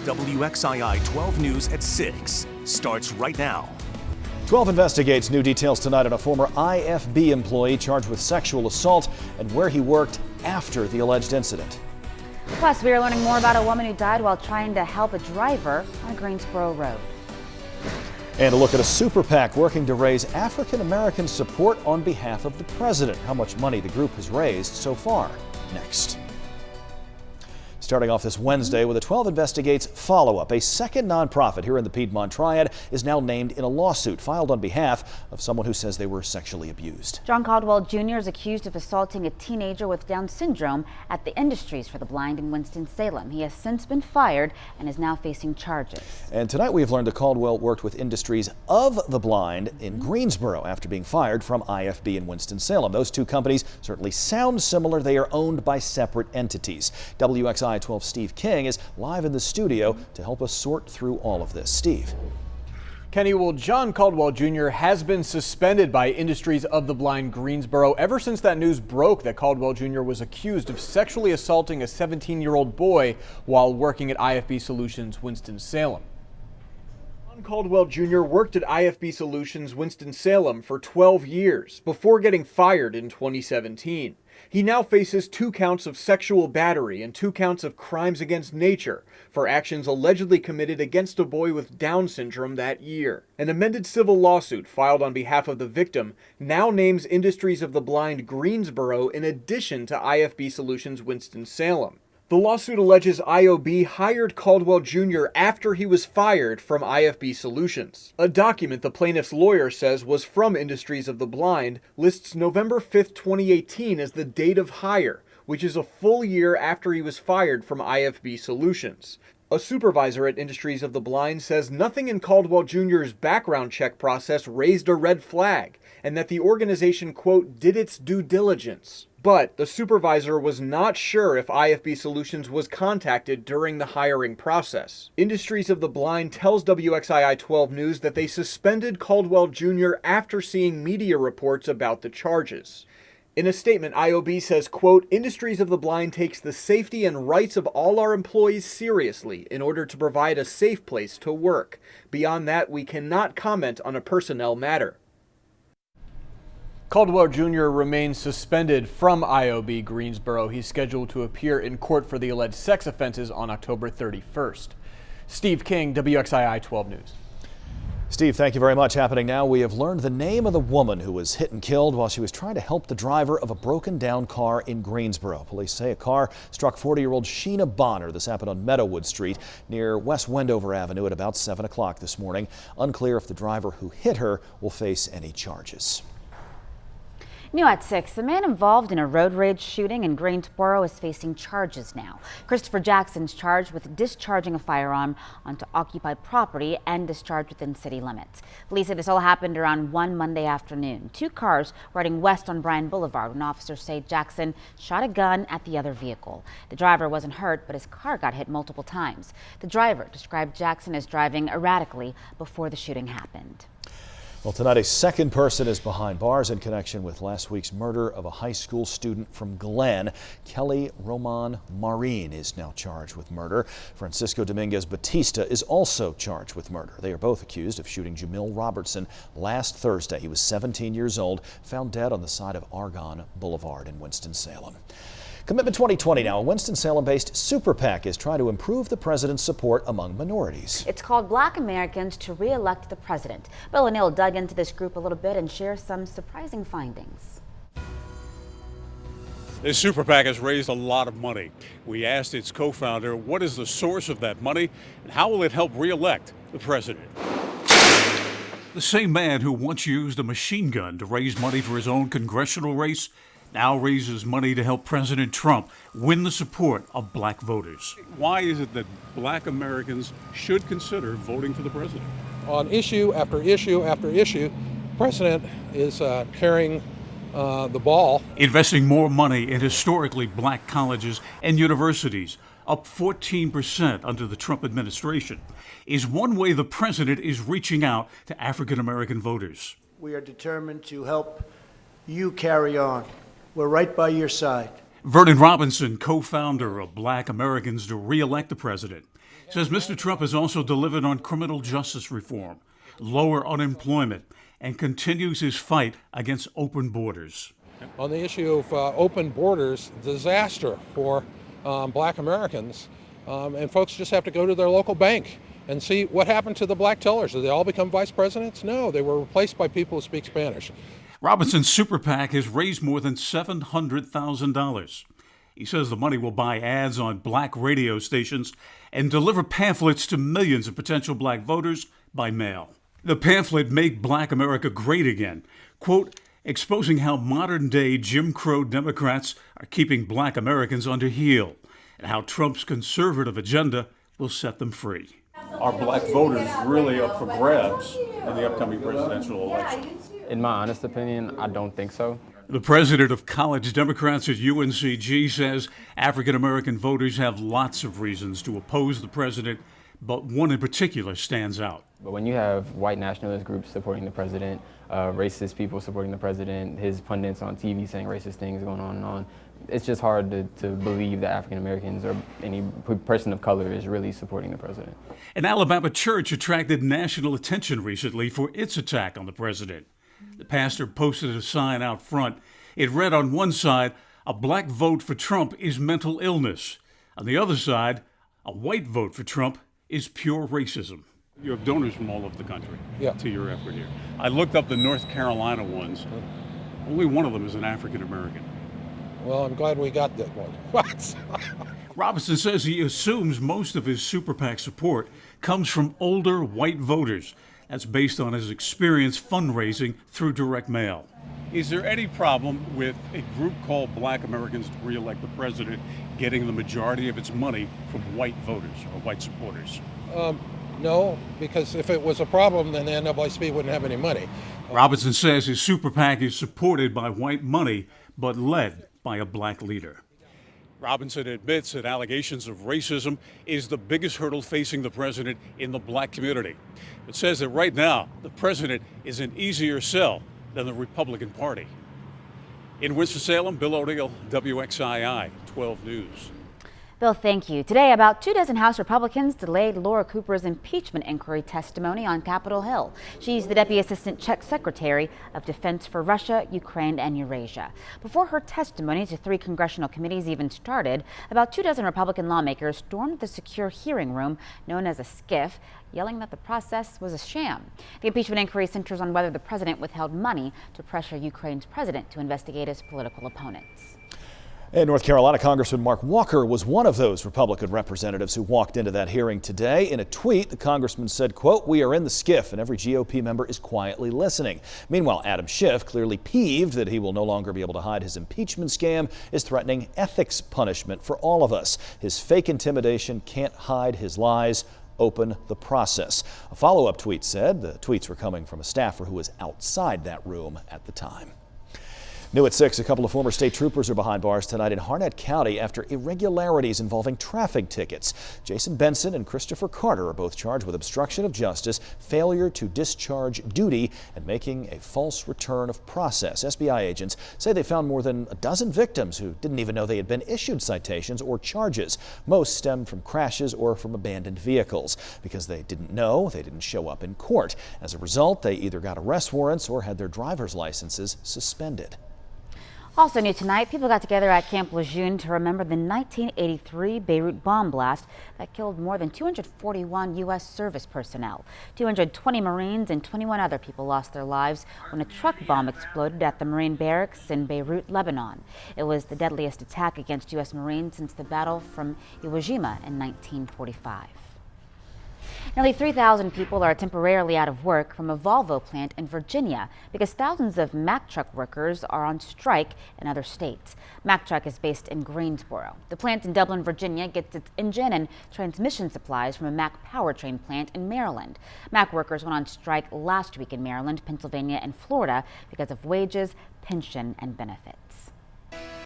WXII 12 News at 6 starts right now. 12 investigates. New details tonight on a former IFB employee charged with sexual assault and where he worked after the alleged incident. Plus, we are learning more about a woman who died while trying to help a driver on Greensboro Road. And a look at a super PAC working to raise African American support on behalf of the president. How much money the group has raised so far. Next. Starting off this Wednesday with a 12 Investigates follow-up. A second nonprofit here in the Piedmont Triad is now named in a lawsuit filed on behalf of someone who says they were sexually abused. John Caldwell Jr. is accused of assaulting a teenager with Down syndrome at the Industries for the Blind in Winston-Salem. He has since been fired and is now facing charges. And tonight we've learned that Caldwell worked with Industries of the Blind in Greensboro after being fired from IFB in Winston-Salem. Those two companies certainly sound similar. They are owned by separate entities. WXII 12 Steve King is live in the studio to help us sort through all of this. Steve. Kenny, well, John Caldwell Jr. has been suspended by Industries of the Blind Greensboro ever since that news broke that Caldwell Jr. was accused of sexually assaulting a 17-year-old boy while working at IFB Solutions Winston-Salem. John Caldwell Jr. worked at IFB Solutions Winston-Salem for 12 years before getting fired in 2017. He now faces 2 counts of sexual battery and 2 counts of crimes against nature for actions allegedly committed against a boy with Down syndrome that year. An amended civil lawsuit filed on behalf of the victim now names Industries of the Blind Greensboro in addition to IFB Solutions Winston-Salem. The lawsuit alleges IOB hired Caldwell Jr. after he was fired from IFB Solutions. A document the plaintiff's lawyer says was from Industries of the Blind lists November 5, 2018 as the date of hire, which is a full year after he was fired from IFB Solutions. A supervisor at Industries of the Blind says nothing in Caldwell Jr.'s background check process raised a red flag, and that the organization, quote, did its due diligence. But the supervisor was not sure if IFB Solutions was contacted during the hiring process. Industries of the Blind tells WXII 12 News that they suspended Caldwell Jr. after seeing media reports about the charges. In a statement, IOB says, quote, Industries of the Blind takes the safety and rights of all our employees seriously in order to provide a safe place to work. Beyond that, we cannot comment on a personnel matter. Caldwell Jr. remains suspended from IOB Greensboro. He's scheduled to appear in court for the alleged sex offenses on October 31st. Steve King, WXII 12 News. Steve, thank you very much. Happening now, we have learned the name of the woman who was hit and killed while she was trying to help the driver of a broken down car in Greensboro. Police say a car struck 40-year-old Sheena Bonner. This happened on Meadowood Street near West Wendover Avenue at about 7 o'clock this morning. Unclear if the driver who hit her will face any charges. New at 6, the man involved in a road rage shooting in Greensboro is facing charges now. Christopher Jackson's charged with discharging a firearm onto occupied property and discharge within city limits. Police say this all happened around 1 Monday afternoon. 2 cars were heading west on Bryan Boulevard when officers say Jackson shot a gun at the other vehicle. The driver wasn't hurt, but his car got hit multiple times. The driver described Jackson as driving erratically before the shooting happened. Well, tonight a second person is behind bars in connection with last week's murder of a high school student from Glen. Kelly Roman Marin is now charged with murder. Francisco Dominguez Batista is also charged with murder. They are both accused of shooting Jamil Robertson last Thursday. He was 17 years old, found dead on the side of Argonne Boulevard in Winston-Salem. Commitment 2020 now, a Winston-Salem-based super PAC is trying to improve the president's support among minorities. It's called Black Americans to Re-elect the President. Bill O'Neill dug into this group a little bit and shares some surprising findings. This super PAC has raised a lot of money. We asked its co-founder what is the source of that money and how will it help re-elect the president. The same man who once used a machine gun to raise money for his own congressional race now raises money to help President Trump win the support of black voters. Why is it that black Americans should consider voting for the president? On issue after issue after issue, the president is carrying the ball. Investing more money in historically black colleges and universities, up 14% under the Trump administration, is one way the president is reaching out to African American voters. We are determined to help you carry on. We're right by your side. Vernon Robinson, co-founder of Black Americans to Re-elect the President, Says Mr. Trump has also delivered on criminal justice reform, lower unemployment, and continues his fight against open borders. On the issue of open borders, disaster for black Americans, and folks just have to go to their local bank and see what happened to the black tellers. Did they all become vice presidents? No, they were replaced by people who speak Spanish. Robinson's super PAC has raised more than $700,000. He says the money will buy ads on black radio stations and deliver pamphlets to millions of potential black voters by mail. The pamphlet, Make Black America Great Again, quote, exposing how modern-day Jim Crow Democrats are keeping black Americans under heel and how Trump's conservative agenda will set them free. Are black voters really up for grabs in the upcoming presidential election? In my honest opinion, I don't think so. The president of College Democrats at UNCG says African-American voters have lots of reasons to oppose the president, but one in particular stands out. But when you have white nationalist groups supporting the president, racist people supporting the president, his pundits on TV saying racist things going on and on, it's just hard to believe that African Americans or any person of color is really supporting the president. An Alabama church attracted national attention recently for its attack on the president. The pastor posted a sign out front. It read on one side, "A black vote for Trump is mental illness." On the other side, "A white vote for Trump is pure racism." You have donors from all over the country to your effort here. I looked up the North Carolina ones. Only one of them is an African American. Well, I'm glad we got that one. What? Robinson says he assumes most of his super PAC support comes from older white voters. That's based on his experience fundraising through direct mail. Is there any problem with a group called Black Americans to re-elect the president getting the majority of its money from white voters or white supporters? No, because if it was a problem, then the NAACP wouldn't have any money. Robinson says his super PAC is supported by white money, but led by a black leader. Robinson admits that allegations of racism is the biggest hurdle facing the president in the black community. It says that right now, the president is an easier sell than the Republican Party. In Winston-Salem, Bill O'Neill, WXII 12 News. Bill, thank you. Today, about 24 House Republicans delayed Laura Cooper's impeachment inquiry testimony on Capitol Hill. She's the Deputy Assistant Secretary of Defense for Russia, Ukraine, and Eurasia. Before her testimony to 3 congressional committees even started, about 24 Republican lawmakers stormed the secure hearing room known as a SCIF, yelling that the process was a sham. The impeachment inquiry centers on whether the president withheld money to pressure Ukraine's president to investigate his political opponents. In North Carolina, Congressman Mark Walker was one of those Republican representatives who walked into that hearing today. In a tweet, the congressman said, quote, "We are in the SCIF and every GOP member is quietly listening." Meanwhile, Adam Schiff, clearly peeved that he will no longer be able to hide his impeachment scam, is threatening ethics punishment for all of us. His fake intimidation can't hide his lies. Open the process. A follow-up tweet said the tweets were coming from a staffer who was outside that room at the time. New at 6, a couple of former state troopers are behind bars tonight in Harnett County after irregularities involving traffic tickets. Jason Benson and Christopher Carter are both charged with obstruction of justice, failure to discharge duty, and making a false return of process. SBI agents say they found more than a dozen victims who didn't even know they had been issued citations or charges. Most stemmed from crashes or from abandoned vehicles. Because they didn't know, they didn't show up in court. As a result, they either got arrest warrants or had their driver's licenses suspended. Also new tonight, people got together at Camp Lejeune to remember the 1983 Beirut bomb blast that killed more than 241 U.S. service personnel. 220 Marines and 21 other people lost their lives when a truck bomb exploded at the Marine barracks in Beirut, Lebanon. It was the deadliest attack against U.S. Marines since the battle from Iwo Jima in 1945. Nearly 3,000 people are temporarily out of work from a Volvo plant in Virginia because thousands of Mack Truck workers are on strike in other states. Mack Truck is based in Greensboro. The plant in Dublin, Virginia gets its engine and transmission supplies from a Mack powertrain plant in Maryland. Mack workers went on strike last week in Maryland, Pennsylvania, and Florida because of wages, pension, and benefits.